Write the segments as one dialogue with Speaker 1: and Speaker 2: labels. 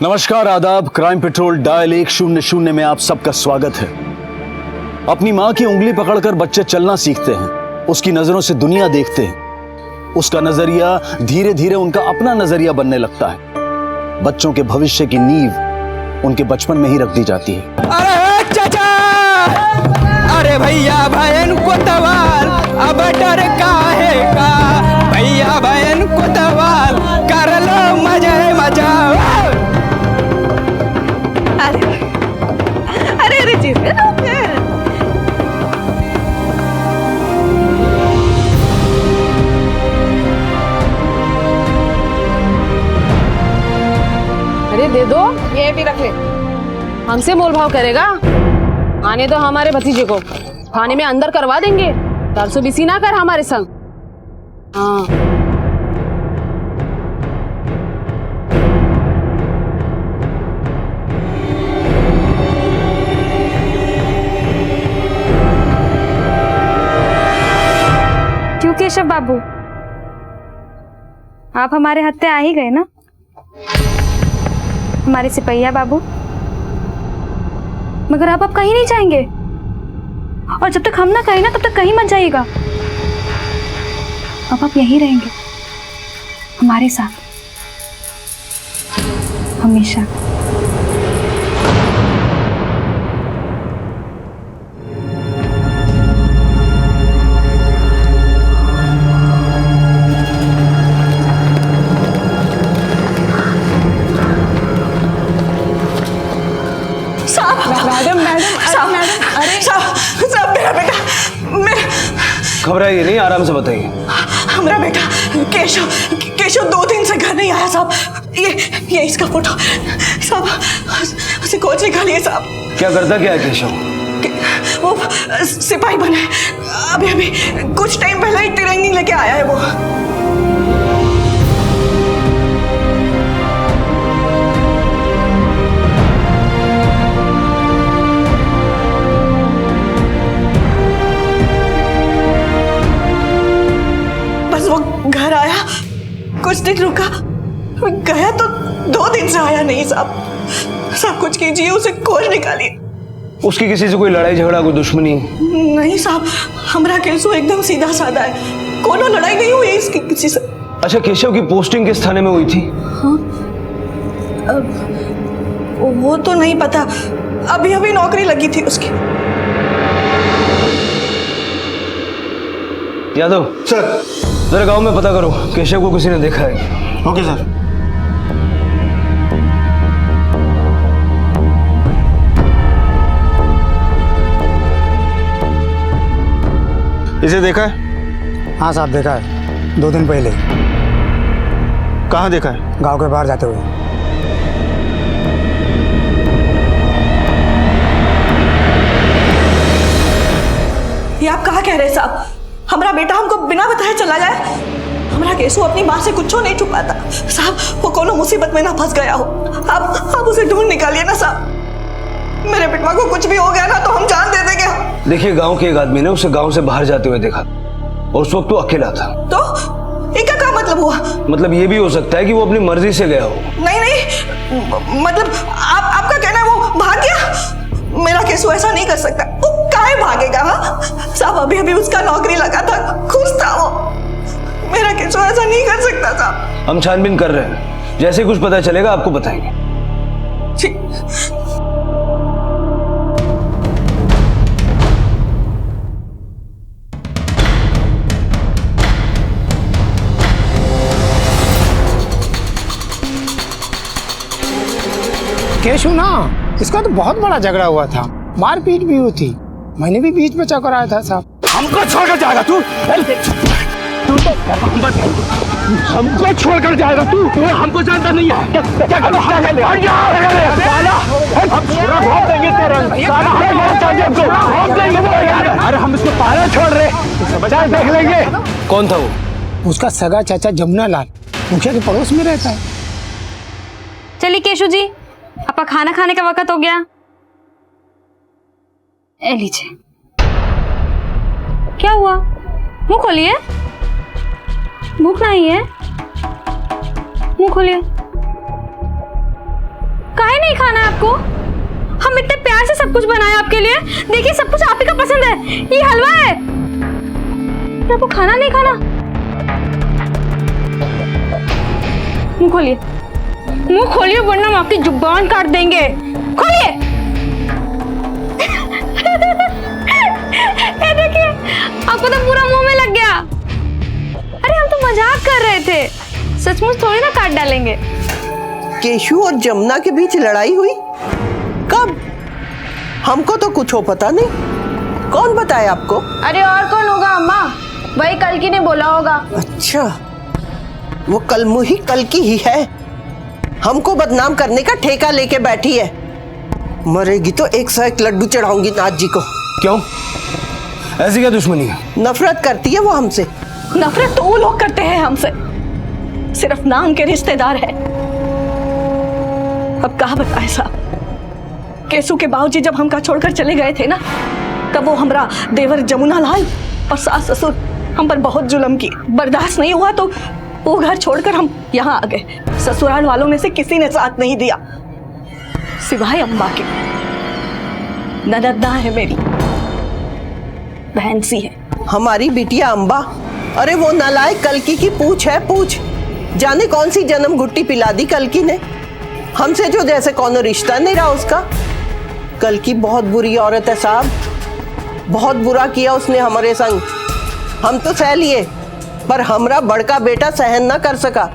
Speaker 1: नमस्कार, आदाब। Crime petrol dial 100 में आप सबका स्वागत है। अपनी माँ की उंगली पकड़कर बच्चे चलना सीखते हैं, उसकी नजरों से दुनिया देखते हैं, उसका नजरिया धीरे धीरे उनका अपना नजरिया बनने लगता है। बच्चों के भविष्य की नींव उनके बचपन में ही रख दी जाती है।
Speaker 2: अरे चाचा, अरे भैया बहन को तवाल, अब डर काहे का, भैया बहन को तवाल, कर लो मजा मजा।
Speaker 3: अरे अरे चीज
Speaker 4: अरे दे दो,
Speaker 3: ये भी रख ले।
Speaker 4: हमसे मोल भाव करेगा? आने दो हमारे भतीजे को, थाने में अंदर करवा देंगे। तरसो बिसी ना कर हमारे संग। हाँ
Speaker 5: क्यों केशव बाबू, आप हमारे हत्थे आ ही गए ना, हमारे सिपहिया बाबू। मगर अब आप कहीं नहीं जाएंगे, और जब तक हम ना कहें ना तब तक कहीं मत जाइएगा। अब आप यहीं रहेंगे हमारे साथ हमेशा।
Speaker 1: घबराइए नहीं, आराम से बताइए।
Speaker 3: हमारा बेटा केशव केशव 2 दिन से घर नहीं आया साहब। ये इसका फोटो साहब, उसे कोच निकालिए साहब।
Speaker 1: क्या करता क्या है केशव?
Speaker 3: वो सिपाही बना है, अभी कुछ टाइम पहले ही ट्रेनिंग लेके आया है वो। घर आया, कुछ दिन रुका, गया तो 2 दिन से आया नहीं साहब। सब कुछ कीजिए, उसे खोज निकालिए।
Speaker 1: उसकी किसी से कोई लड़ाई झगड़ा, कोई दुश्मनी?
Speaker 3: नहीं साहब, हमारा केसो एकदम सीधा साधा है, कोनो लड़ाई नहीं हुई इसकी किसी से।
Speaker 1: अच्छा, केशव की पोस्टिंग किस थाने में हुई थी?
Speaker 3: हाँ, वो तो नहीं पता, अभी नौकरी लगी थी उसकी।
Speaker 1: यादव सर, जरा गांव में पता करो केशव को किसी ने देखा है।
Speaker 6: Okay sir.
Speaker 1: इसे देखा है?
Speaker 6: हाँ साहब, देखा है, 2 दिन पहले।
Speaker 1: कहाँ देखा है?
Speaker 6: गांव के बाहर जाते हुए।
Speaker 3: ये आप कहाँ कह रहे हैं साहब? हमारा बेटा हमको बिना बताए चला गया। हमारा केसु अपनी माँ से कुछ नहीं छुपाता साहब, वो कोनो मुसीबत में ना फंस गया हो। आप उसे ढूंढ निकालिए ना साहब। मेरे बेटवा को कुछ भी हो गया ना तो हम जान दे देंगे।
Speaker 1: देखिए, गांव के एक आदमी ने उसे गांव से बाहर जाते हुए देखा, और उस वक्त वो अकेला था।
Speaker 3: तो इसका क्या मतलब हुआ?
Speaker 1: मतलब ये भी हो सकता है कि वो अपनी मर्जी से गया हो।
Speaker 3: नहीं, मतलब आपका कहना है वो भाग गया? मेरा केसु ऐसा नहीं कर सकता। वो काहे भागेगा? हाँ साहब, अभी उसका नौकरी लगा था, खुश था वो। मेरा केसु ऐसा नहीं कर सकता साहब।
Speaker 1: हम छानबीन कर रहे हैं, जैसे कुछ पता चलेगा आपको बताएंगे।
Speaker 3: ठीक।
Speaker 6: केशव ना, इसका तो बहुत बड़ा झगड़ा हुआ था, मारपीट भी हुई थी। मैंने भी बीच में चक्कर आया था साहब।
Speaker 2: हमको छोड़कर जाएगा तू? हमको छोड़कर जाएगा तू? हमको जानता नहीं है क्या करता है? अरे हम इसको पाला छोड़ रहे, बजाय देख लेंगे।
Speaker 1: कौन था वो?
Speaker 6: उसका सगा चाचा जमुना लाल मुखिया के पड़ोस में रहता है।
Speaker 5: चलिए केशव जी, आपका खाना खाने का वक्त हो गया। ए लीजिए। क्या हुआ? मुंह खोलिए। भूख नहीं है? मुंह खोलिए। बनाना है आपको? हम इतने प्यार से सब कुछ बनाया आपके लिए। देखिए सब कुछ आप ही का पसंद है। ये हलवा है। आपको खाना नहीं खाना? मुंह खोलिए, मुंह खोलिए वरना हम आपकी जुबान काट देंगे। खोलिए। ये देखिए आपको तो पूरा मुंह में लग गया। अरे हम तो मजाक कर रहे थे, सचमुच थोड़ी ना काट डालेंगे।
Speaker 7: केशु और जमुना के बीच लड़ाई हुई? कब? हमको तो कुछ हो पता नहीं। कौन बताया आपको?
Speaker 4: अरे और कौन होगा अम्मा, वही कल्कि ने बोला होगा।
Speaker 7: अच्छा, वो कलमुही कल्कि ही है। हमको बदनाम करने का ठेका लेके बैठी है। मरेगी तो 101 लड्डू चढ़ाऊंगी नाथ जी को।
Speaker 1: क्यों, ऐसी क्या दुश्मनी है?
Speaker 7: नफरत करती है वो हमसे।
Speaker 3: नफरत तो वो लोग करते हैं हमसे, सिर्फ नाम के रिश्तेदार हैं। अब कहा बताए साहब, केसु के बाबूजी जब हमका छोड़कर चले गए थे ना, तब वो हमरा देवर जमुना लाल और सास ससुर हम पर बहुत जुल्म की। बर्दाश्त नहीं हुआ तो वो घर छोड़कर हम यहाँ आ गए। ससुराल वालों में से किसी ने साथ नहीं दिया सिवाय अम्बा के। ननद है मेरी, बहन सी है।
Speaker 7: हमारी बिटिया अम्बा? अरे वो नालायक कल्कि की पूछ है, पूछ। जाने कौन सी जन्म घुट्टी पिला दी कल्कि ने हमसे, जो जैसे कौन रिश्ता नहीं रहा उसका। कल्कि बहुत बुरी औरत है साहब, बहुत बुरा किया उसने हमारे संग। हम तो सह लिए, पर हमरा बड़का बेटा सहन ना कर सका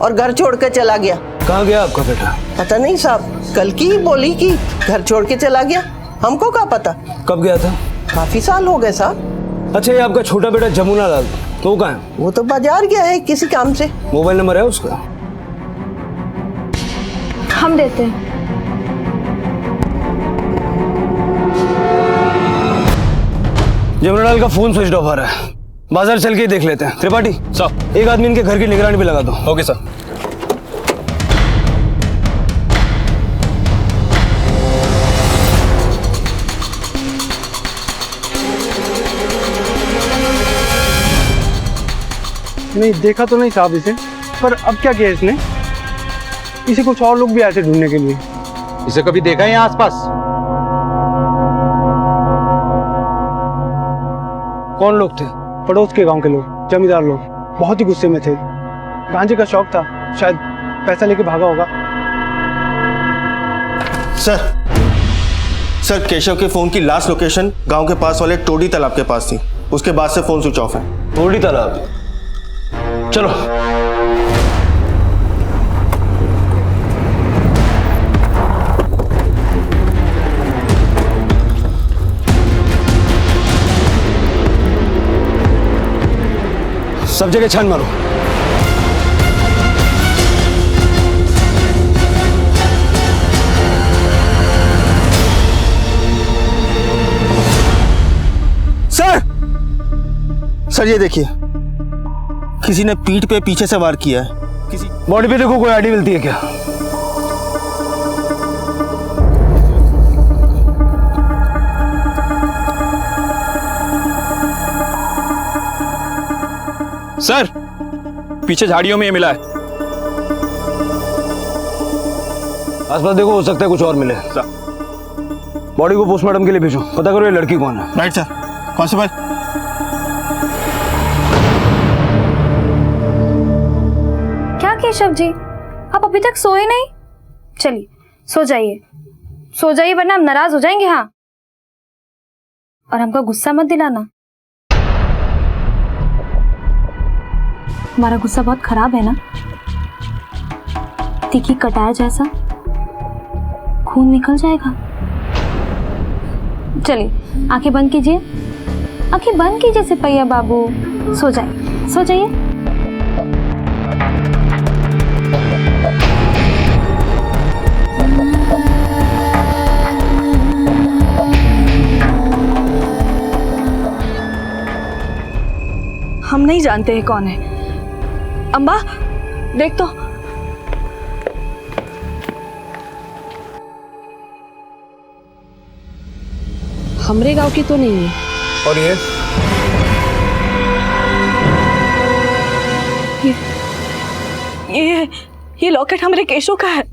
Speaker 7: और घर छोड़ के चला गया।
Speaker 1: कहाँ गया आपका बेटा?
Speaker 7: पता नहीं साहब, कल्कि ही बोली कि घर छोड़ के चला गया। हमको क्या पता।
Speaker 1: कब गया था?
Speaker 7: काफी साल हो गए साहब।
Speaker 1: अच्छा, ये आपका छोटा बेटा जमुना लाल, तो वो कहाँ है?
Speaker 7: वो तो बाजार गया है किसी काम से।
Speaker 1: मोबाइल नंबर है उसका?
Speaker 5: हम देते हैं।
Speaker 1: जमुना लाल का फोन स्विच ऑफ आ रहा है, बाजार चल के ही देख लेते हैं। त्रिपाठी साहब, एक आदमी इनके घर की निगरानी भी लगा दो। Okay sir.
Speaker 6: नहीं देखा तो नहीं साहब इसे, पर अब क्या किया इसने? इसे कुछ और लोग भी आए थे ढूंढने के लिए।
Speaker 8: इसे कभी देखा है यहाँ आसपास?
Speaker 6: कौन लोग थे? पड़ोस के गांव के लोग, जमींदार लोग। बहुत ही गुस्से में थे। गांजे का शौक था, शायद पैसा लेके भागा होगा।
Speaker 9: सर केशव के फोन की लास्ट लोकेशन गांव के पास वाले टोडी तालाब के पास थी। उसके बाद से फोन स्विच ऑफ है।
Speaker 1: टोडी तालाब, चलो। सब जगह छान मारो।
Speaker 9: सर ये देखिए, किसी ने पीठ पे पीछे से वार किया है। किसी
Speaker 1: बॉडी पे देखो, कोई आईडी मिलती है क्या?
Speaker 8: सर, पीछे झाड़ियों में ये मिला है।
Speaker 1: आसपास देखो, हो सकता है कुछ और मिले। बॉडी को पोस्टमार्टम के लिए भेजो, पता करो ये लड़की कौन है।
Speaker 9: Right sir. कांस्टेबल,
Speaker 5: क्या केशव जी, आप अभी तक सोए नहीं? चलिए सो जाइए, सो जाइए वरना हम नाराज हो जाएंगे। हाँ, और हमको गुस्सा मत दिलाना। हमारा गुस्सा बहुत खराब है ना, तीखी कटाया जैसा, खून निकल जाएगा। चलिए आंखें बंद कीजिए, आंखें बंद कीजिए सिपैया बाबू। सो जाइए, सो जाइए।
Speaker 3: हम नहीं जानते हैं कौन है। अम्बा देख तो।
Speaker 4: हमरे गांव की तो नहीं है।
Speaker 1: और
Speaker 3: ये लॉकेट हमारे केशव का है।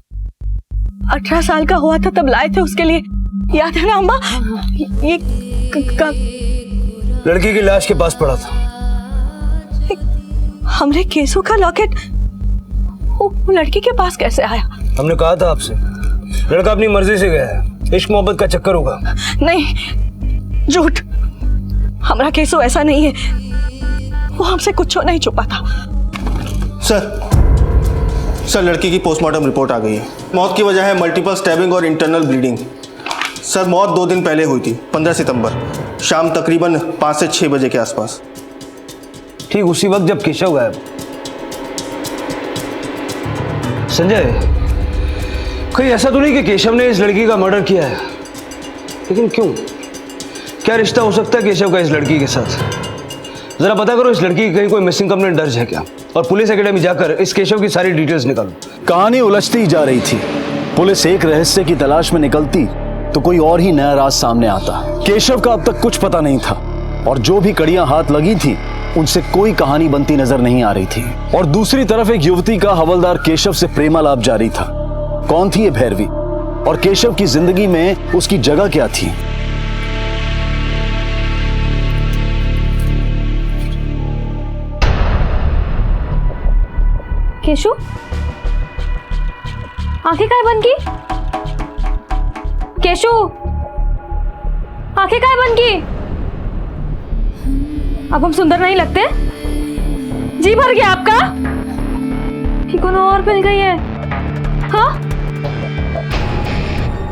Speaker 3: 18 साल का हुआ था तब लाए थे उसके लिए, याद है ना अम्मा? ये
Speaker 1: लड़की की लाश के पास पड़ा था।
Speaker 3: हमरे केसू का लॉकेट वो लड़की के पास कैसे आया?
Speaker 1: हमने कहा था आपसे, लड़का अपनी मर्जी से गया है, इश्क मोहब्बत का चक्कर होगा।
Speaker 3: नहीं, झूठ। हमारा केसू ऐसा नहीं है, वो हमसे कुछ नहीं छुपा था।
Speaker 9: सर लड़की की पोस्टमार्टम रिपोर्ट आ गई है। मौत की वजह है मल्टीपल स्टैबिंग और इंटरनल ब्लीडिंग। सर मौत 2 दिन पहले हुई थी, 15 सितंबर शाम तकरीबन 5 से 6 बजे के आसपास।
Speaker 1: ठीक उसी वक्त जब केशव गायब। संजय, कहीं ऐसा तो नहीं कि केशव ने इस लड़की का मर्डर किया है? लेकिन क्यों? क्या रिश्ता हो सकता है केशव का इस लड़की के साथ? जरा पता करो इस लड़की की कहीं कोई मिसिंग कंप्लेंट दर्ज है क्या, और पुलिस एकेडमी जाकर इस केशव की सारी डिटेल्स निकालो। कहानी उलझती ही जा रही थी। पुलिस एक रहस्य की तलाश में निकलती तो कोई और ही नया राज सामने आता। केशव का अब तक कुछ पता नहीं था, और जो भी कड़ियां हाथ लगी थी उनसे कोई कहानी बनती नजर नहीं आ रही थी। और दूसरी तरफ एक युवती का हवलदार केशव से प्रेमालाप जारी था। कौन थी ये भैरवी, और केशव की जिंदगी में उसकी जगह क्या थी?
Speaker 5: केशु, आंखें काय बंद की? केशु, आंखें काय बंद की? अब हम सुंदर नहीं लगते? जी भर गया आपका? कि कोनो और मिल गई है? हाँ?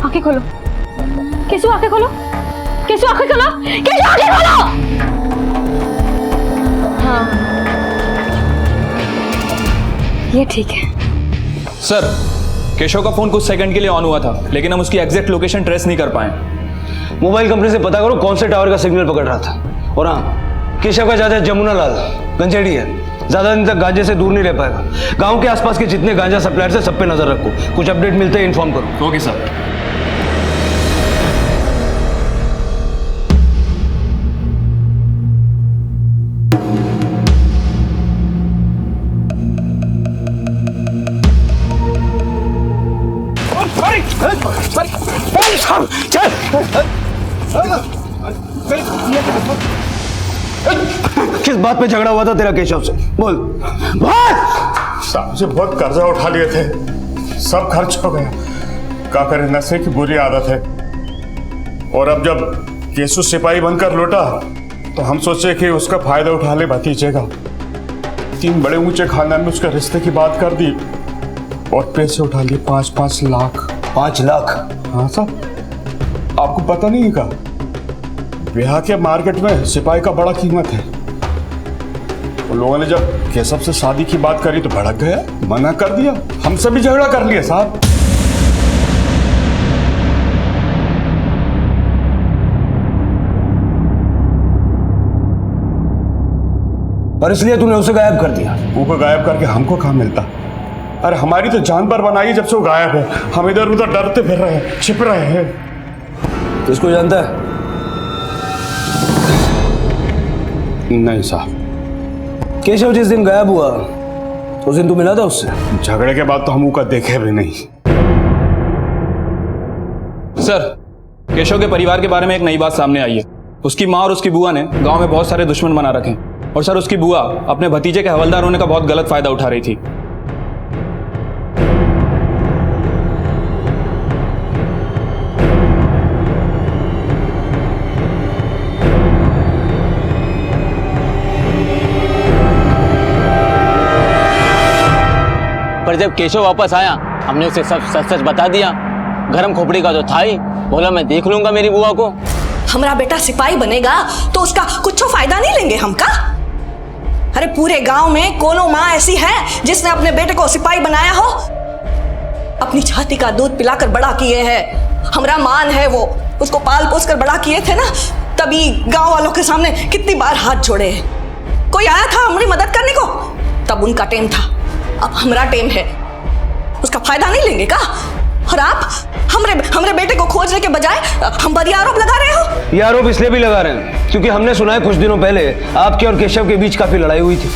Speaker 5: आंखें खोलो केशु, आंखें खोलो केशु, आंखें खोलो केशु, आंखें खोलो। हाँ, ये ठीक है।
Speaker 8: सर केशव का फोन कुछ सेकंड के लिए ऑन हुआ था, लेकिन हम उसकी एग्जैक्ट लोकेशन ट्रेस नहीं कर पाए।
Speaker 1: मोबाइल कंपनी से पता करो कौन से टावर का सिग्नल पकड़ रहा था। और हाँ, केशव का चाचा जमुना लाल गंजेड़ी है, ज्यादा दिन तक गांजे से दूर नहीं रह पाएगा। गांव के आसपास के जितने गांजा सप्लायर्स हैं सब पे नजर रखो, कुछ अपडेट मिलते ही इन्फॉर्म करो।
Speaker 8: Okay sir.
Speaker 1: किस बात पे झगड़ा हुआ था तेरा केशव से? बोल बोल।
Speaker 10: साहब से बहुत कर्जा उठा लिए थे, सब खर्च हो गया। क्या करें, नशे की बुरी आदत है। और अब जब केशव सिपाही बनकर लौटा तो हम सोचे कि उसका फायदा उठा ले भतीजे का। 3 बड़े ऊंचे खानदान में उसके रिश्ते की बात कर दी और पैसे उठा लिए 5-5 लाख।
Speaker 1: 5 लाख?
Speaker 10: हाँ साहब, आपको पता नहीं का, बिहार के मार्केट में सिपाही का बड़ा कीमत है। तो लोगों ने जब केशव से शादी की बात करी तो भड़क गया, मना कर दिया, हमसे भी झगड़ा कर लिया साहब।
Speaker 1: और इसलिए तूने उसे गायब कर दिया?
Speaker 10: वो गायब करके हमको कहाँ मिलता? अरे हमारी तो जान पर बनाई जब से वो गायब है। हम इधर उधर डरते फिर रहे हैं, छिप रहे हैं।
Speaker 1: किसको जानता है?
Speaker 10: नहीं साहब।
Speaker 1: केशव जिस दिन गायब हुआ उस दिन तू मिला था उससे?
Speaker 10: झगड़े के बाद तो हम उसका देखे भी नहीं।
Speaker 8: सर केशव के परिवार के बारे में एक नई बात सामने आई है। उसकी माँ और उसकी बुआ ने गांव में बहुत सारे दुश्मन बना रखे हैं। और सर उसकी बुआ अपने भतीजे के हवलदार होने का बहुत गलत फायदा उठा रही थी।
Speaker 11: पर जब केशव वापस आया हमने उसे सब सच सच बता दिया। गरम खोपड़ी का तो था ही, बोला मैं देख लूंगा मेरी बुआ को।
Speaker 3: हमारा बेटा सिपाही बनेगा तो उसका कुछ फायदा नहीं लेंगे हम का? अरे पूरे गांव में कोनो माँ ऐसी है जिसने अपने बेटे को सिपाही बनाया हो? अपनी छाती का दूध पिलाकर बड़ा किए हैं, हमारा मान है वो, उसको पाल पोस कर बड़ा किए थे ना, तभी गांव वालों के सामने कितनी बार हाथ जोड़े हैं। कोई आया था हमारी मदद करने को? तब उनका टेम था, अब हमारा टेम है। उसका फायदा नहीं लेंगे का? और आप हमरे बेटे को खोजने के बजाय हम पर आरोप लगा रहे हो।
Speaker 1: ये आरोप इसलिए भी लगा रहे हैं क्योंकि हमने सुना है कुछ दिनों पहले आपके और केशव के बीच काफी लड़ाई हुई थी।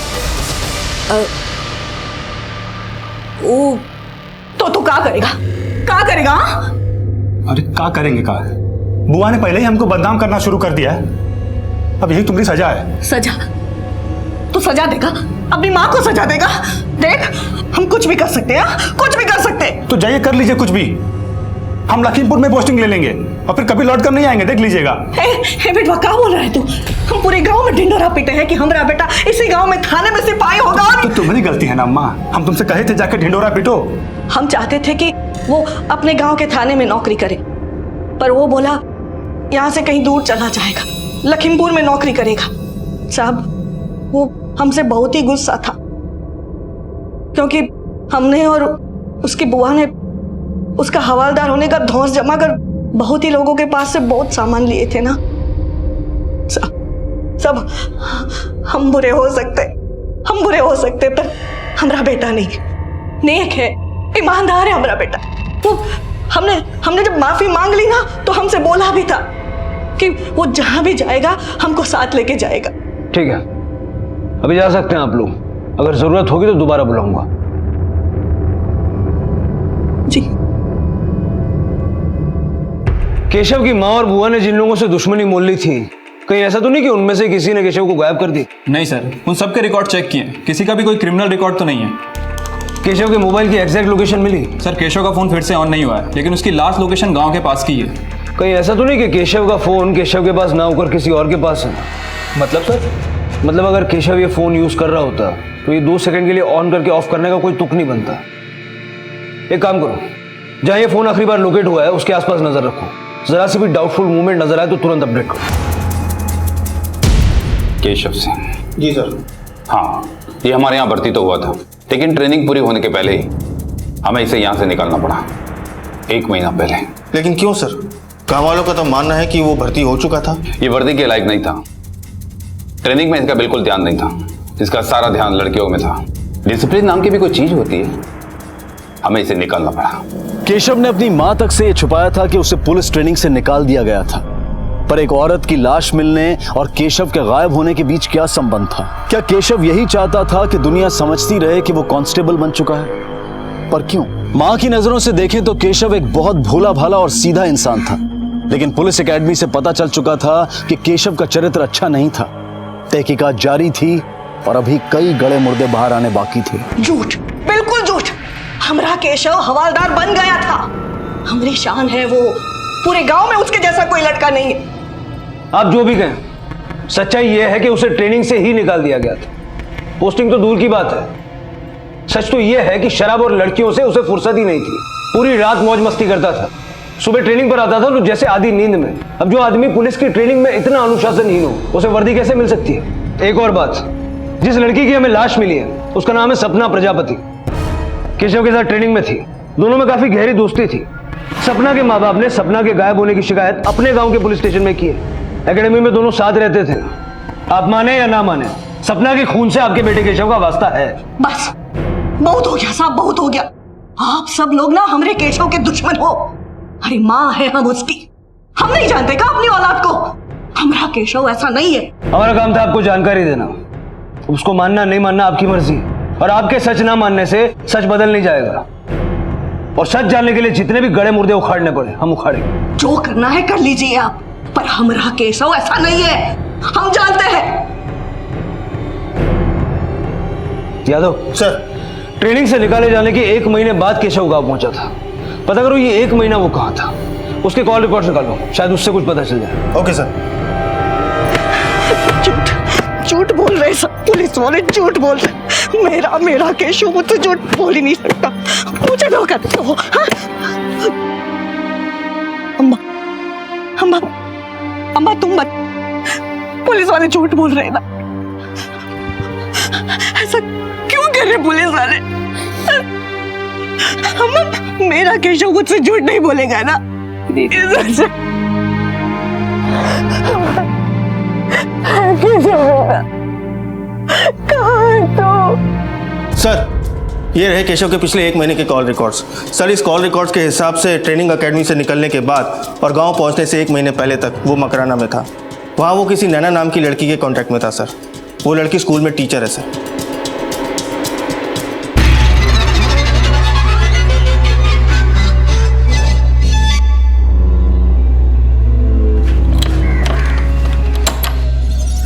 Speaker 3: तो तू क्या करेगा? क्या करेगा?
Speaker 10: अरे क्या करेंगे का? बुआ ने पहले ही हमको बदनाम करना शुरू कर दिया है। अब यही तुम्हारी सजा है।
Speaker 3: सजा? तू सजा देगा? अपनी माँ को सजा देगा? देख, हम कुछ भी कर सकते हैं, कुछ भी कर सकते हैं।
Speaker 10: तो जाइए कर लीजिए कुछ भी। हम लखीमपुर में पोस्टिंग ले लेंगे और फिर कभी लौट कर नहीं आएंगे, देख लीजिएगा।
Speaker 3: हे बेटवा, क्या बोल रहा है तू? हम पूरे गांव में ढिंडोरा पीटे हैं कि हमारा बेटा इसी गांव में थाने में सिपाही होगा।
Speaker 10: तो तुम्हारी गलती है ना अम्मा, हम तुमसे कहे थे जाकर ढिंडोरा पीटो।
Speaker 3: हम चाहते थे कि वो अपने गांव के थाने में नौकरी करे, पर वो बोला यहाँ से कहीं दूर चला जाएगा, लखीमपुर में नौकरी करेगा। साहब, वो हमसे बहुत ही गुस्सा था क्योंकि हमने और उसकी बुआ ने उसका हवालदार होने का धौंस जमा कर बहुत ही लोगों के पास से बहुत सामान लिए थे ना। सब हम बुरे हो सकते, पर हमारा बेटा नहीं, नेक है, ईमानदार है हमारा बेटा। वो हमने जब माफी मांग ली ना तो हमसे बोला भी था कि वो जहां भी जाएगा हमको साथ लेके जाएगा।
Speaker 1: ठीक है, अभी जा सकते हैं आप लोग। अगर जरूरत होगी तो दोबारा बुलाऊंगा।
Speaker 3: जी।
Speaker 1: केशव की माँ और बुआ ने जिन लोगों से दुश्मनी मोल ली थी, कहीं ऐसा तो नहीं कि उनमें से किसी ने केशव को गायब कर दी?
Speaker 8: नहीं सर, उन सबके रिकॉर्ड चेक किए, किसी का भी कोई क्रिमिनल रिकॉर्ड तो नहीं है।
Speaker 1: केशव के मोबाइल की एग्जैक्ट लोकेशन मिली?
Speaker 8: सर, केशव का फोन फिर से ऑन नहीं हुआ है, लेकिन उसकी लास्ट लोकेशन गांव के पास की है।
Speaker 1: कहीं ऐसा तो नहीं कि केशव का फोन केशव के पास ना होकर किसी और के पास है?
Speaker 8: मतलब सर?
Speaker 1: मतलब अगर केशव ये फोन यूज कर रहा होता तो ये 2 सेकंड के लिए ऑन करके ऑफ करने का कोई तुक नहीं बनता। एक काम करो, जहां ये फोन आखिरी बार लोकेट हुआ है उसके आसपास नजर रखो, जरा सी भी डाउटफुल मूवमेंट नजर आए तो तुरंत अपडेट करो।
Speaker 12: केशव सिंह?
Speaker 9: जी सर।
Speaker 12: हाँ, ये हमारे यहाँ भर्ती तो हुआ था, लेकिन ट्रेनिंग पूरी होने के पहले ही हमें इसे यहाँ से निकालना पड़ा, 1 महीना पहले।
Speaker 9: लेकिन क्यों सर? गाँव वालों का तो मानना है कि वो भर्ती हो चुका था।
Speaker 12: ये वर्दी के लायक नहीं था, ट्रेनिंग में इसका बिल्कुल ध्यान नहीं था, इसका सारा ध्यान लड़कियों में था। डिसिप्लिन नाम की भी कोई चीज होती है, हमें इसे निकालना पड़ा।
Speaker 1: केशव ने अपनी मां तक से ये छुपाया था कि उसे पुलिस ट्रेनिंग से निकाल दिया गया था, पर एक औरत की लाश मिलने और केशव के गायब होने के बीच क्या संबंध था? क्या केशव यही चाहता था कि दुनिया समझती रहे कि वो कांस्टेबल बन चुका है? पर क्यों? मां की नजरों से देखें तो केशव एक बहुत भोला भाला और सीधा इंसान था, लेकिन पुलिस एकेडमी से पता चल चुका था कि केशव का चरित्र अच्छा नहीं था। तहकीकात जारी थी और अभी कई गड़े मुर्दे बाहर आने बाकी थे।
Speaker 3: झूठ, बिल्कुल झूठ। हमरा केशव हवालदार बन गया था, हमारी शान है वो, पूरे गांव में उसके जैसा कोई लड़का नहीं है।
Speaker 1: आप जो भी कहें, सच्चाई यह है कि उसे ट्रेनिंग से ही निकाल दिया गया था। पोस्टिंग तो दूर की बात है, सच तो यह है कि शराब और लड़कियों से उसे फुर्सत ही नहीं थी। पूरी रात मौज मस्ती करता था, सुबह ट्रेनिंग पर आता था तो जैसे आधी नींद में। अब जो आदमी पुलिस की ट्रेनिंग में इतना अनुशासनहीन हो, उसे वर्दी कैसे मिल सकती है? एक और बात, जिस लड़की की हमें लाश मिली है उसका नाम है सपना प्रजापति। केशव के साथ ट्रेनिंग में थी, दोनों में काफी गहरी दोस्ती थी। सपना के माँ बाप ने सपना के गायब होने की शिकायत अपने गांव के पुलिस स्टेशन में की है। एकेडमी में दोनों साथ रहते थे। आप माने या ना माने, सपना के खून से आपके बेटे केशव का वास्ता है।
Speaker 3: बस बहुत हो गया साहब, बहुत हो गया। आप सब लोग ना हमारे केशव के दुश्मन हो। अरे माँ है हम उसकी, हम नहीं जानते का अपनी औलाद को? हमारा केशव ऐसा नहीं है।
Speaker 1: हमारा काम था आपको जानकारी देना, उसको मानना नहीं मानना आपकी मर्जी, और आपके सच ना मानने से सच बदल नहीं जाएगा। और सच जानने के लिए जितने भी गड़े मुर्दे उखाड़ने पड़े हम उखाड़ेंगे।
Speaker 3: जो करना है कर लीजिए आप, पर हमारा केशव ऐसा नहीं है, हम जानते हैं।
Speaker 1: यादव
Speaker 9: सर,
Speaker 1: ट्रेनिंग से निकाले जाने के 1 महीने बाद केशव गांव पहुंचा था। पता करो ये 1 महीना वो कहां था, उसके कॉल रिकॉर्ड निकालो, शायद उससे कुछ पता चल जाए।
Speaker 9: Okay sir.
Speaker 3: झूठ बोल रहे सब पुलिस वाले, झूठ बोल रहे। मेरा केशव मुझसे झूठ बोल ही नहीं सकता, मुझे धोखा देते हो। अम्मा तुम मत, पुलिस वाले झूठ बोल रहे ना। ऐसा क्यों कर रहे पुलिस वाले? अम्मा, मेरा केशव मुझसे झूठ नहीं बोलेगा ना?
Speaker 9: सर, ये रहे केशव के पिछले 1 महीने के कॉल रिकॉर्ड्स। सर, इस कॉल रिकॉर्ड्स के हिसाब से ट्रेनिंग एकेडमी से निकलने के बाद और गांव पहुंचने से 1 महीने पहले तक वो मकराना में था। वहाँ वो किसी नैना नाम की लड़की के कांटेक्ट में था सर। वो लड़की स्कूल में टीचर है सर।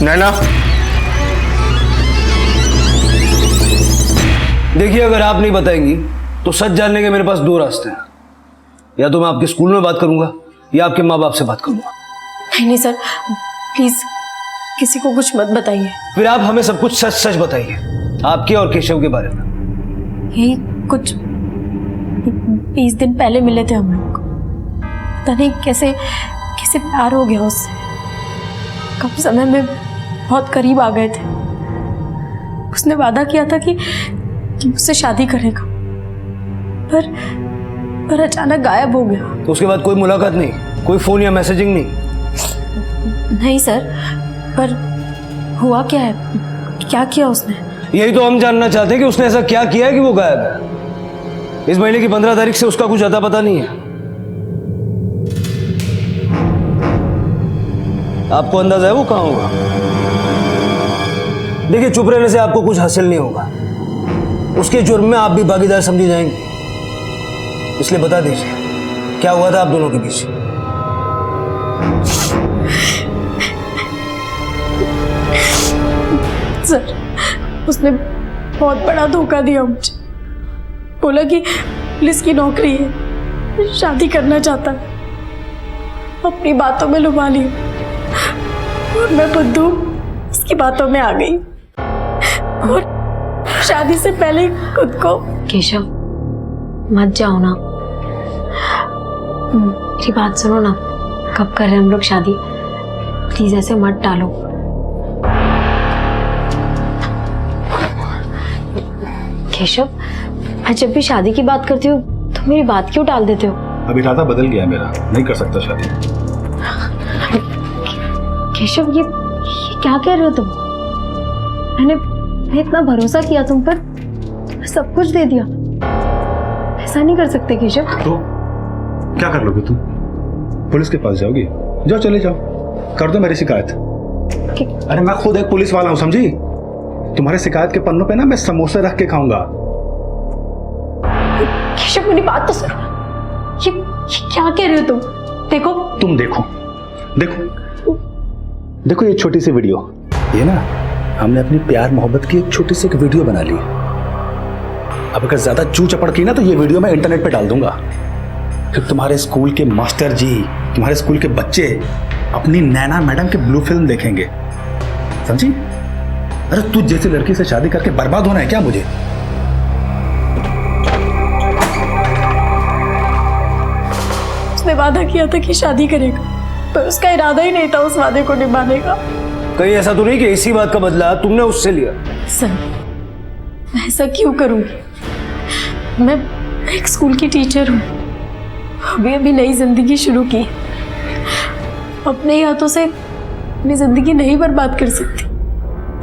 Speaker 9: नैना,
Speaker 13: देखिए, अगर आप नहीं बताएंगी तो सच जानने के मेरे पास दो रास्ते हैं। या तो मैं आपके स्कूल में बात करूंगा या आपके माँ बाप से बात करूंगा।
Speaker 14: नहीं सर, प्लीज किसी को कुछ मत बताइए।
Speaker 13: फिर आप हमें सब कुछ सच सच बताइए, आपके और केशव के बारे में।
Speaker 14: यही कुछ 20 दिन पहले मिले थे हम लोग। पता नहीं कैसे कैसे प्यार हो गया उससे। कम समय में बहुत करीब आ गए थे। उसने वादा किया था कि मुझसे शादी करेगा, पर अचानक गायब हो गया।
Speaker 13: तो उसके बाद कोई मुलाकात नहीं, कोई फोन या मैसेजिंग नहीं?
Speaker 14: नहीं सर, पर हुआ क्या है, क्या किया उसने?
Speaker 13: यही तो हम जानना चाहते हैं कि उसने ऐसा क्या किया है कि वो गायब है। इस महीने की 15 तारीख से उसका कुछ अता पता नहीं है। आपको अंदाजा है वो कहां होगा? देखिए, चुप रहने से आपको कुछ हासिल नहीं होगा। उसके जुर्म में आप भी भागीदार समझी जाएंगे। इसलिए बता दीजिए, क्या हुआ था आप दोनों के बीच?
Speaker 14: सर, उसने बहुत बड़ा धोखा दिया मुझे। बोला कि पुलिस की नौकरी है, शादी करना चाहता है। अपनी बातों में लुभा लिया और मैं बुद्धू उसकी बातों में आ गई और शादी से पहले खुद को।
Speaker 15: केशव, मत जाओ ना, मेरी बात सुनो ना। कब कर रहे हैं हम लोग शादी? प्लीज ऐसे मत टालो। केशव, मैं जब भी शादी की बात करती हूँ तो मेरी बात क्यों टाल देते हो?
Speaker 16: अब इरादा बदल गया मेरा, नहीं कर सकता शादी।
Speaker 15: केशव, ये क्या कह रहे हो तुम? मैंने इतना भरोसा किया तुम पर, तुम्हें सब कुछ दे दिया। ऐसा नहीं कर सकते केशव।
Speaker 16: तो क्या कर लोगे तुम? पुलिस के पास जाओगी? जाओ, चले जाओ, कर दो मेरी शिकायत। अरे मैं खुद एक पुलिस वाला हूं, समझी? तुम्हारे शिकायत के पन्नों पे ना मैं समोसे रख के खाऊंगा।
Speaker 14: केशव, मेरी बात तो सुनो। ये क्या कह रहे हो तुम? देखो,
Speaker 16: तुम देखो देखो देखो, ये छोटी सी वीडियो, ये ना हमने अपनी प्यार मोहब्बत की एक छोटी सी एक वीडियो बना ली। अब अगर ज्यादा चू चपड़ की ना तो ये वीडियो मैं इंटरनेट पे डाल दूंगा। फिर तुम्हारे स्कूल के मास्टर जी, तुम्हारे स्कूल के बच्चे अपनी नैना मैडम की ब्लू फिल्म देखेंगे, समझी? अरे तू जैसी लड़की से शादी करके बर्बाद होना है क्या मुझे?
Speaker 14: उसने वादा किया था कि शादी करेगा, पर उसका इरादा ही नहीं था उस वादे को निभाने का।
Speaker 13: कहीं ऐसा तो नहीं कि इसी बात का बदला तुमने उससे लिया?
Speaker 14: सर, मैं ऐसा क्यों करूंगी? मैं एक स्कूल की टीचर हूँ, अभी नई जिंदगी शुरू की। अपने ही हाथों से अपनी जिंदगी नहीं बर्बाद कर सकती।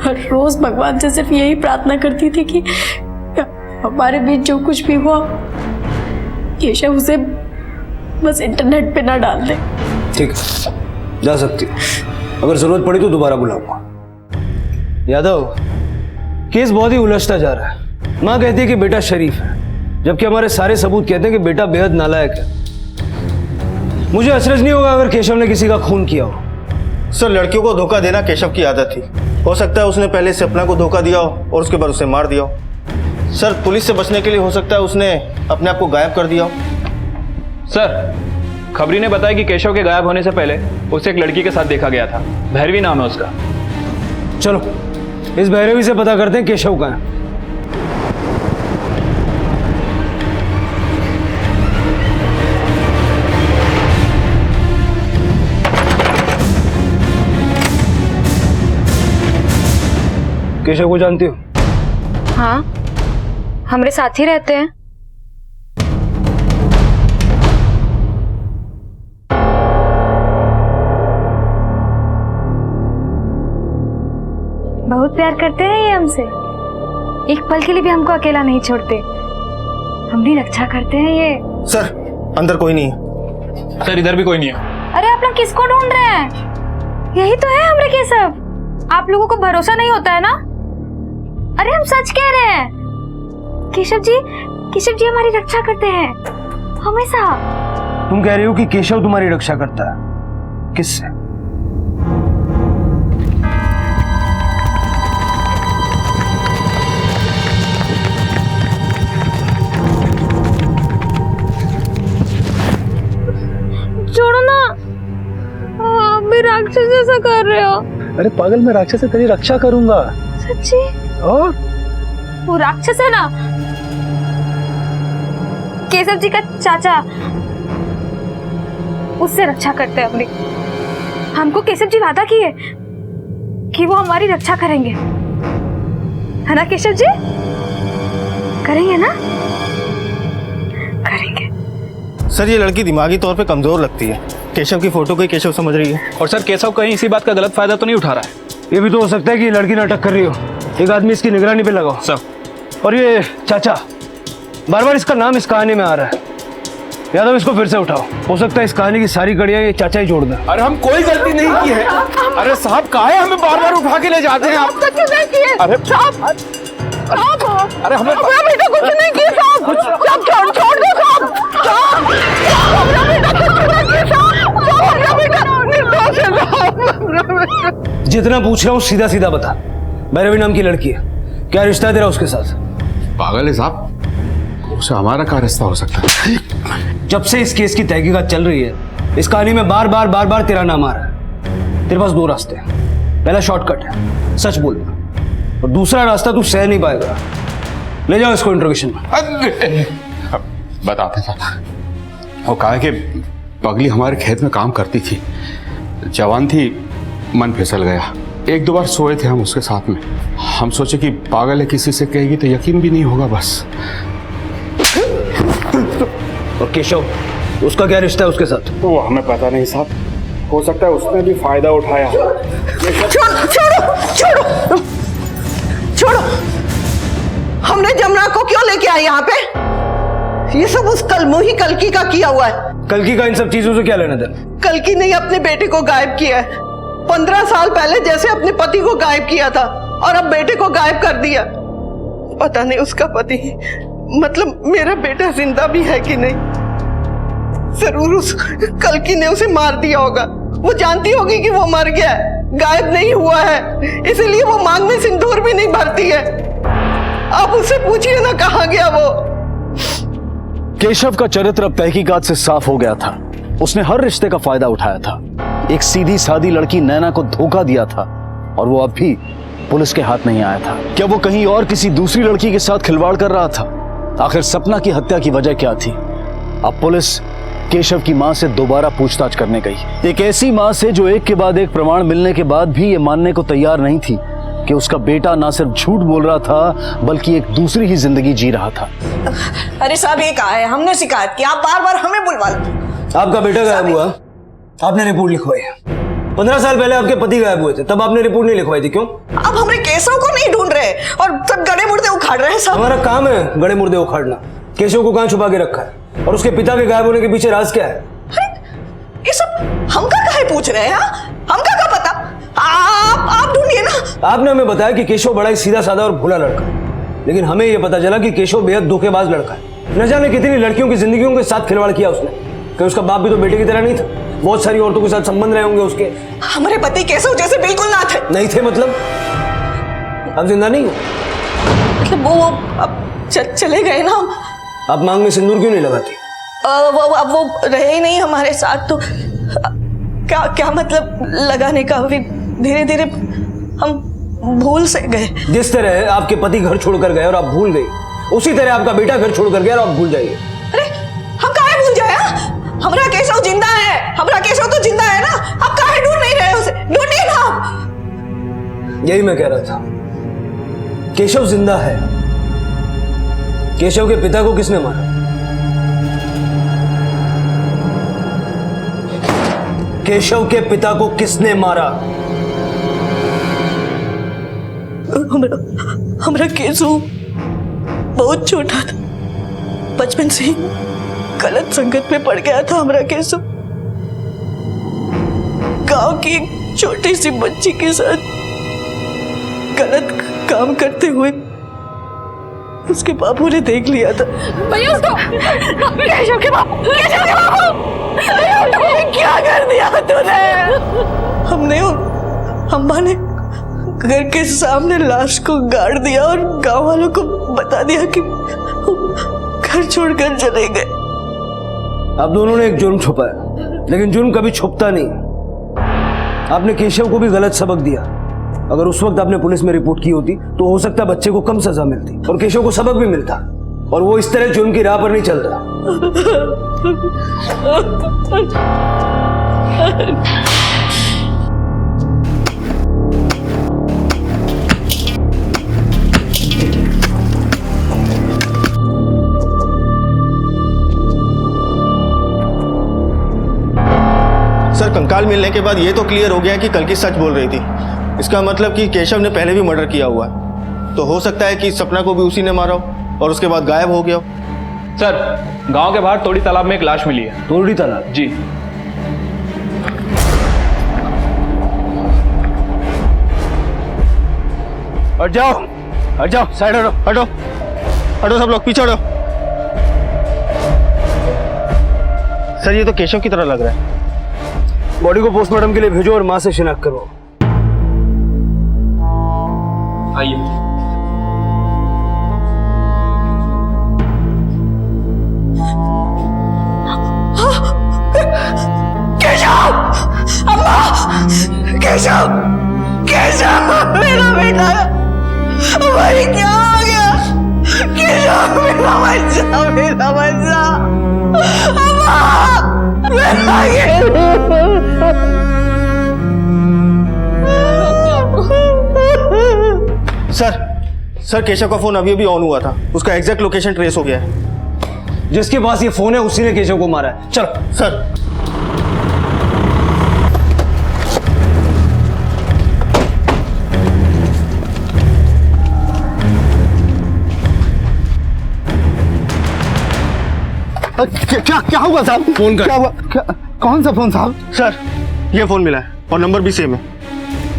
Speaker 14: हर रोज भगवान से सिर्फ यही प्रार्थना करती थी कि हमारे बीच जो कुछ भी हुआ, केशव उसे बस इंटरनेट पे ना डाल दे।
Speaker 13: ठीक है, जा सकती। अगर जरूरत पड़ी तो दोबारा बुलाऊंगा। यादव, केस बहुत ही उलझता जा रहा है। माँ कहती है कि बेटा शरीफ है, जबकि हमारे सारे सबूत कहते हैं कि बेटा बेहद नालायक है। मुझे अचरज नहीं होगा अगर केशव ने किसी का खून किया हो।
Speaker 9: सर, लड़कियों को धोखा देना केशव की आदत थी। हो सकता है उसने पहले से अपना को धोखा दिया हो और उसके बाद उसे मार दिया हो। सर, पुलिस से बचने के लिए हो सकता है उसने अपने आप को गायब कर दिया हो।
Speaker 8: सर, खबरी ने बताया कि केशव के गायब होने से पहले उसे एक लड़की के साथ देखा गया था। भैरवी नाम है उसका।
Speaker 13: चलो, इस भैरवी से पता करते हैं केशव कहाँ है। केशव को जानती हो?
Speaker 5: हाँ, हमारे साथ ही रहते हैं। बहुत प्यार करते हैं ये हमसे। एक पल के लिए भी हमको अकेला नहीं छोड़ते। हमारी रक्षा करते हैं ये।
Speaker 9: सर, अंदर कोई नहीं है।
Speaker 8: सर, इधर भी कोई नहीं है।
Speaker 5: अरे आप लोग किसको ढूंढ रहे हैं? यही तो है हमारे केशव। आप लोगों को भरोसा नहीं होता है ना? अरे हम सच कह रहे हैं। केशव जी हमारी रक्षा करते हैं हमेशा।
Speaker 13: तुम कह रही हो कि केशव तुम्हारी रक्षा करता है? किससे?
Speaker 5: कोई राक्षस जैसा कर रहे हो।
Speaker 13: अरे पागल, मैं राक्षस से तेरी रक्षा करूंगा।
Speaker 5: सच्ची?
Speaker 13: और
Speaker 5: वो राक्षस है ना, केशव जी का चाचा, उससे रक्षा करते हैं अपनी। हमको केशव जी वादा किए कि वो हमारी रक्षा करेंगे, है ना केशव जी? करेंगे ना? करेंगे।
Speaker 9: सर, ये लड़की दिमागी तौर पे कमजोर लगती है। केशव की फोटो को ही केशव समझ रही है।
Speaker 8: और सर केशव कहीं इसी बात का गलत फायदा तो नहीं उठा रहा है?
Speaker 13: ये भी तो हो सकता है कि ये लड़की नाटक कर रही हो। एक आदमी इसकी निगरानी पे लगाओ।
Speaker 8: सर।
Speaker 13: और ये चाचा, बार बार इसका नाम इस कहानी में आ रहा है। यादव, इसको फिर से उठाओ। हो सकता है इस कहानी की सारी कड़ियां ये चाचा ही जोड़ दें।
Speaker 2: अरे हम कोई गलती नहीं की है। अरे साहब, काहे हमें बार बार उठा के ले जाते हैं आप? अरे साहब, अरे हमें बेटा कुछ नहीं किया साहब। साहब छोड़ दो साहब।
Speaker 13: जितना पूछ रहा हूँ सीधा सीधा बता। भैरवी नाम की लड़की है, क्या रिश्ता है तेरा उसके साथ?
Speaker 17: पागल है साहब, उससे हमारा क्या रिश्ता हो सकता है?
Speaker 13: जब से इस केस की तहकीकात चल रही है, इस कहानी में बार बार तेरा नाम आ रहा है। तेरे पास दो रास्ते हैं। पहला शॉर्टकट है, सच बोलना, और दूसरा रास्ता तू सह नहीं पाएगा। ले जाओ इसको इंट्रोगेशन में।
Speaker 17: बताते साहब, वो कहा कि पगली हमारे खेत में काम करती थी, जवान थी, मन फिसल गया। एक दो बार सोए थे हम उसके साथ में। हम सोचे कि पागल है, किसी से कहेगी तो यकीन भी नहीं होगा, बस।
Speaker 13: और केशव, उसका क्या रिश्ता है उसके साथ?
Speaker 10: तो वो हमें पता नहीं साहब, हो सकता है उसने भी फायदा उठाया।
Speaker 7: छोड़ो। हमने जमुना को क्यों लेके आए यहाँ पे? ये सब उस कलमुही कल्की का किया हुआ है।
Speaker 13: कल्की का इन सब चीजों से क्या लेना देना?
Speaker 7: कल्की ने अपने बेटे को गायब किया है। 15 साल पहले जैसे अपने पति को गायब किया था, और अब बेटे को गायब कर दिया। पता नहीं उसका पति, मतलब मेरा बेटा, जिंदा भी है कि नहीं। जरूर उस कल्की ने उसे मार दिया होगा। वो जानती होगी कि वो मर गया है, गायब नहीं हुआ है, इसीलिए वो मांग में सिंदूर भी नहीं भरती है। आप उससे पूछिए ना कहाँ गया वो।
Speaker 1: केशव का चरित्र अब तहकीकात से साफ हो गया था। उसने हर रिश्ते का फायदा उठाया था। एक सीधी सादी लड़की नैना को धोखा दिया था, और वो अब भी पुलिस के हाथ नहीं आया था। क्या वो कहीं और किसी दूसरी लड़की के साथ खिलवाड़ कर रहा था? आखिर सपना की हत्या की वजह क्या थी? अब पुलिस केशव की मां से दोबारा पूछताछ करने गई। एक ऐसी मां से जो एक के बाद एक प्रमाण मिलने के बाद भी ये मानने को तैयार नहीं थी कि उसका बेटा ना सिर्फ झूठ बोल रहा था, बल्कि एक दूसरी ही जिंदगी जी रहा था।
Speaker 3: अरे साहब, ये कहा है, हमने शिकायत की, आप बार बार हमें बुलवा लो।
Speaker 13: आपका बेटा गायब हुआ, आपने रिपोर्ट लिखवाई। 15 साल पहले आपके पति गायब हुए थे, तब आपने रिपोर्ट नहीं लिखवाई थी, क्यों?
Speaker 3: अब हमारे केशव को नहीं ढूंढ रहे और सब गड़े मुर्दे उखाड़ रहे हैं सब।
Speaker 13: हमारा काम है गड़े मुर्दे उखाड़ना। केशव को कहाँ छुपा के रखा है, और उसके पिता के गायब होने के पीछे राज क्या है?
Speaker 3: ये सब हमका काहे पूछ रहे हैं? हमका क्या पता? आप ढूंढिए ना।
Speaker 13: आपने हमें बताया कि केशव बड़ा ही सीधा साधा और भोला लड़का है, लेकिन हमें यह पता चला कि केशव बेहद धोखेबाज लड़का है। न जाने कितनी लड़कियों की जिंदगियों के साथ खिलवाड़ किया उसने। कि उसका बाप भी तो बेटे की तरह नहीं था, बहुत सारी औरतों के साथ संबंध रहे होंगे उसके।
Speaker 3: हमारे पति केशव जैसे बिल्कुल ना थे।
Speaker 13: नहीं थे मतलब? अब जिंदा नहीं हो?
Speaker 3: मतलब वो अब चले गए ना।
Speaker 13: आप मांग में सिंदूर क्यों नहीं लगाती?
Speaker 3: अब वो रहे ही नहीं हमारे साथ, तो क्या मतलब लगाने का? अभी धीरे धीरे हम भूल से गए।
Speaker 13: जिस तरह आपके पति घर छोड़कर गए और आप भूल गई, उसी तरह आपका बेटा घर छोड़कर गया और आप भूल जाइए।
Speaker 3: अरे हम काहे भूल जाए? हमारा केशव जिंदा है, हमारा केशव तो जिंदा है ना। आप काहे ढूंढ नहीं रहे उसे? ढूंढिए ना आप।
Speaker 13: यही मैं कह रहा था, केशव जिंदा है। केशव के पिता को किसने मारा? केशव के पिता को किसने मारा?
Speaker 3: हमारा केशव बहुत छोटा था, बचपन से ही गलत संगत में पड़ गया था। हमारा केशव गांव की एक छोटी सी बच्ची के साथ गलत काम करते हुए उसके बापू ने देख लिया था।
Speaker 14: भैया उसको केशव के बापू
Speaker 3: क्या कर दिया तूने? हमने अम्मा ने घर के सामने लाश को गाड़ दिया और गांव वालों को बता दिया कि घर छोड़कर चले गए।
Speaker 13: अब दोनों ने एक जुर्म छुपाया, लेकिन जुर्म कभी छुपता नहीं। आपने केशव को भी गलत सबक दिया। अगर उस वक्त आपने पुलिस में रिपोर्ट की होती तो हो सकता बच्चे को कम सजा मिलती और केशव को सबक भी मिलता और वो इस तरह जुर्म की राह पर नहीं चलता।
Speaker 9: सर, कंकाल मिलने के बाद ये तो क्लियर हो गया कि कल्कि सच बोल रही थी। इसका मतलब कि केशव ने पहले भी मर्डर किया हुआ है। तो हो सकता है कि सपना को भी उसी ने मारा हो और उसके बाद गायब हो गया हो।
Speaker 8: सर, गांव के बाहर तोड़ी तालाब में एक लाश मिली है।
Speaker 13: तोड़ी तालाब?
Speaker 8: जी।
Speaker 9: हट जाओ, साइड हटो, सब लोग पीछे हटो। सर, ये तो केशव की तरह लग रहा है।
Speaker 13: बॉडी को पोस्टमार्टम के लिए भेजो और मां से शिनाख्त करो।
Speaker 8: आइए।
Speaker 3: केशव! अम्मा! केशव! केशव! मेरा बेटा! भाई क्या हो गया? केशव! मेरा बच्चा! अम्मा! मेरा
Speaker 9: सर, केशव का फोन अभी अभी ऑन हुआ था। उसका एग्जैक्ट लोकेशन ट्रेस हो गया है।
Speaker 13: जिसके पास ये फोन है उसी ने केशव को मारा है। चलो।
Speaker 9: सर,
Speaker 16: क्या हुआ साहब?
Speaker 9: फोन कर।
Speaker 16: क्या हुआ? कौन सा फोन साहब?
Speaker 9: सर, ये फोन मिला है और नंबर भी सेम है।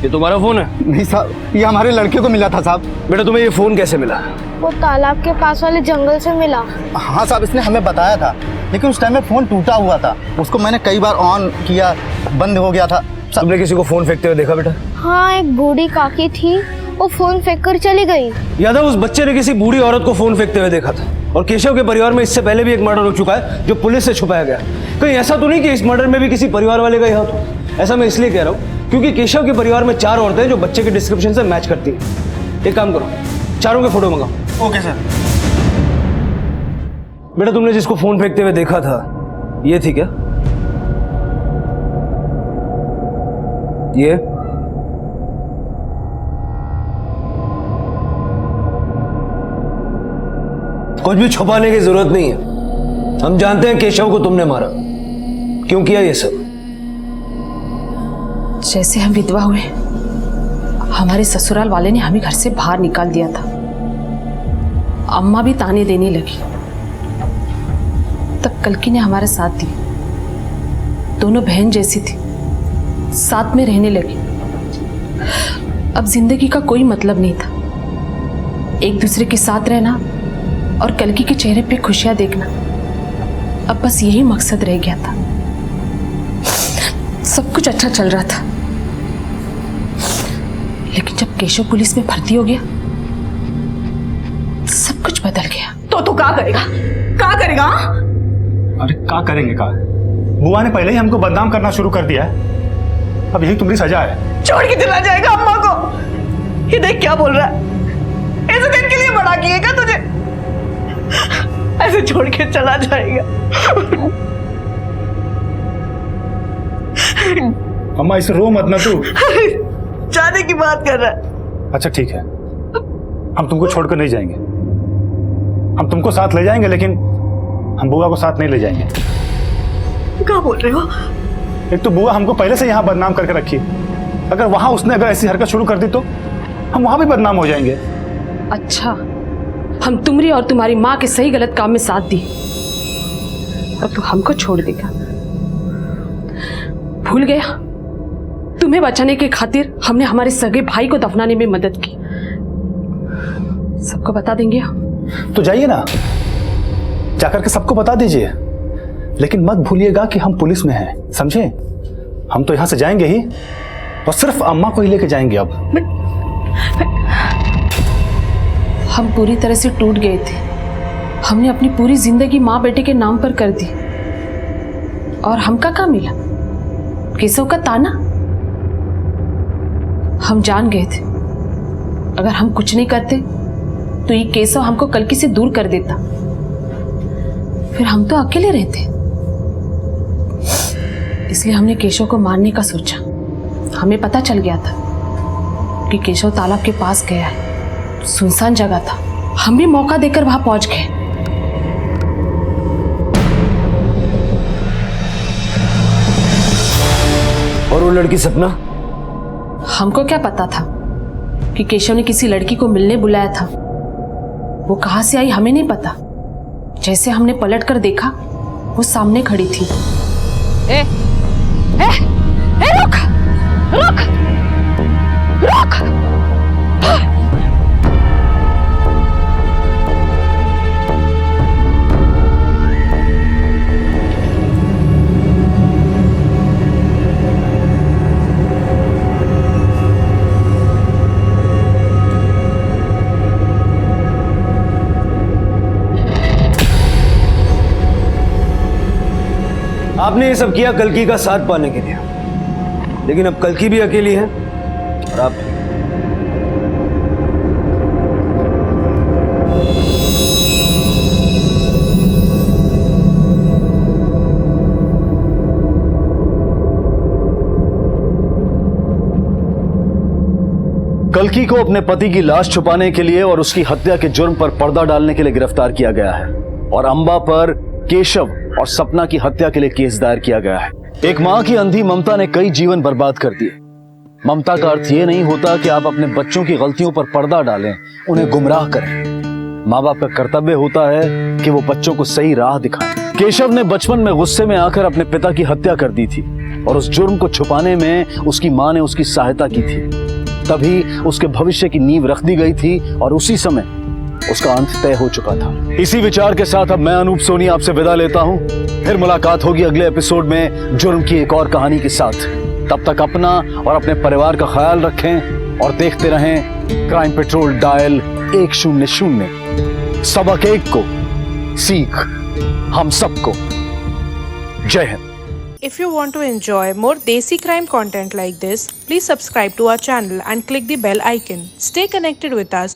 Speaker 13: ये तुम्हारा फोन है?
Speaker 16: नहीं साहब, ये हमारे लड़के को मिला था साहब।
Speaker 13: बेटा, तुम्हें ये फोन कैसे मिला?
Speaker 18: वो तालाब के पास वाले जंगल से मिला।
Speaker 16: हाँ साहब, इसने हमें बताया था, लेकिन उस टाइम में फोन टूटा हुआ था। उसको मैंने कई बार ऑन किया, बंद हो गया था।
Speaker 13: तुमने किसी को फोन फेंकते हुए देखा बेटा?
Speaker 18: हाँ, एक बूढ़ी काकी थी, वो फोन फेंक कर चली गई।
Speaker 13: यादव, उस बच्चे ने किसी बूढ़ी औरत को फोन फेंकते हुए देखा था। और केशव के परिवार में इससे पहले भी एक मर्डर हो चुका है जो पुलिस से छुपाया गया। कहीं ऐसा तो नहीं कि इस मर्डर में भी किसी परिवार वाले का ही हाथ हो? ऐसा मैं इसलिए कह रहा हूँ क्योंकि केशव के परिवार में 4 औरतें जो बच्चे के डिस्क्रिप्शन से मैच करती हैं। एक काम करो, चारों के फोटो मंगाओ।
Speaker 9: Okay sir.
Speaker 13: बेटा, तुमने जिसको फोन फेंकते हुए देखा था ये थी क्या? ये कुछ भी छुपाने की जरूरत नहीं है। हम जानते हैं केशव को तुमने मारा। क्यों किया ये सब?
Speaker 4: जैसे हम विधवा हुए, हमारे ससुराल वाले ने हमें घर से बाहर निकाल दिया था। अम्मा भी ताने देने लगी। तब कल्कि ने हमारा साथ दिया। दोनों बहन जैसी थी, साथ में रहने लगी। अब जिंदगी का कोई मतलब नहीं था। एक दूसरे के साथ रहना और कल्कि के चेहरे पे खुशियां देखना, अब बस यही मकसद रह गया था। सब कुछ अच्छा चल रहा था, लेकिन जब केशव पुलिस में भर्ती हो गया सब कुछ बदल गया।
Speaker 3: तो तू क्या करेगा? क्या करेगा?
Speaker 16: अरे क्या करेंगे? का बुआ ने पहले ही हमको बदनाम करना शुरू कर दिया है। अब यही तुम्हारी सजा है।
Speaker 3: छोड़ के चला जाएगा अम्मा को? ये देख क्या बोल रहा है। ऐसे दिन के लिए बड़ा किएगा तुझे? ऐसे छोड़ के चला जाएगा?
Speaker 16: अम्मा, इसे रो मत ना तू।
Speaker 3: जाने की बात कर रहा है।
Speaker 16: अच्छा ठीक है, हम तुमको छोड़कर नहीं जाएंगे। हम तुमको साथ ले जाएंगे, लेकिन हम बुआ को साथ नहीं ले जाएंगे।
Speaker 3: क्या बोल रहे हो?
Speaker 16: एक तो बुआ हमको पहले से यहाँ बदनाम करके रखी। अगर वहां उसने ऐसी हरकत शुरू कर दी तो हम वहां भी बदनाम हो जाएंगे।
Speaker 4: अच्छा, हम तुम्हारी और तुम्हारी माँ के सही गलत काम में साथ दी और तू हमको छोड़ देगा? भूल गया? तुम्हें बचाने के खातिर हमने हमारे सगे भाई को दफनाने में मदद की। सबको बता देंगे।
Speaker 16: तो जाइए ना, जाकर के सबको बता दीजिए, लेकिन मत भूलिएगा कि हम पुलिस में हैं, समझे? हम तो यहां से जाएंगे ही और सिर्फ अम्मा को ही लेके जाएंगे। अब
Speaker 4: हम पूरी तरह से टूट गए थे। हमने अपनी पूरी जिंदगी माँ बेटे के नाम पर कर दी और हमका क्या मिला? केशव का ताना। हम जान गए थे अगर हम कुछ नहीं करते तो ये केशव हमको कल्कि से दूर कर देता, फिर हम तो अकेले रहते। इसलिए हमने केशव को मारने का सोचा। हमें पता चल गया था कि केशव तालाब के पास गया है, सुनसान जगह था। हम भी मौका देकर वहां पहुंच गए।
Speaker 13: और वो लड़की सपना?
Speaker 4: हमको क्या पता था कि केशव ने किसी लड़की को मिलने बुलाया था। वो कहां से आई हमें नहीं पता। जैसे हमने पलट कर देखा वो सामने खड़ी थी। ए, ए, ए, रुक, रुक, रुक।
Speaker 13: आपने ये सब किया कल्कि का साथ पाने के लिए, लेकिन अब कल्कि भी अकेली है और आप भी।
Speaker 1: कल्कि को अपने पति की लाश छुपाने के लिए और उसकी हत्या के जुर्म पर पर्दा डालने के लिए गिरफ्तार किया गया है और अंबा पर केशव और सपना की हत्या के लिए केस दायर किया गया है। एक मां की अंधी ममता ने कई जीवन बर्बाद कर दिए। ममता का अर्थ यह नहीं होता कि आप अपने बच्चों की गलतियों पर पर्दा डालें, उन्हें गुमराह करें। माँ बाप का कर्तव्य होता है कि वो बच्चों को सही राह दिखाएं। केशव ने बचपन में गुस्से में आकर अपने पिता की हत्या कर दी थी और उस जुर्म को छुपाने में उसकी मां ने उसकी सहायता की थी। तभी उसके भविष्य की नींव रख दी गई थी और उसी समय उसका अंत तय हो चुका था। इसी विचार के साथ अब मैं अनूप सोनी आपसे विदा लेता हूं। फिर मुलाकात होगी अगले एपिसोड में जुर्म की एक और कहानी के साथ। तब तक अपना और अपने परिवार का ख्याल रखें और देखते रहें क्राइम पेट्रोल डायल 100। सबक एक को सीख हम सबको। जय Hind.
Speaker 19: If you want to enjoy more Desi crime content like this, please subscribe to our channel and click the bell icon. Stay connected with us.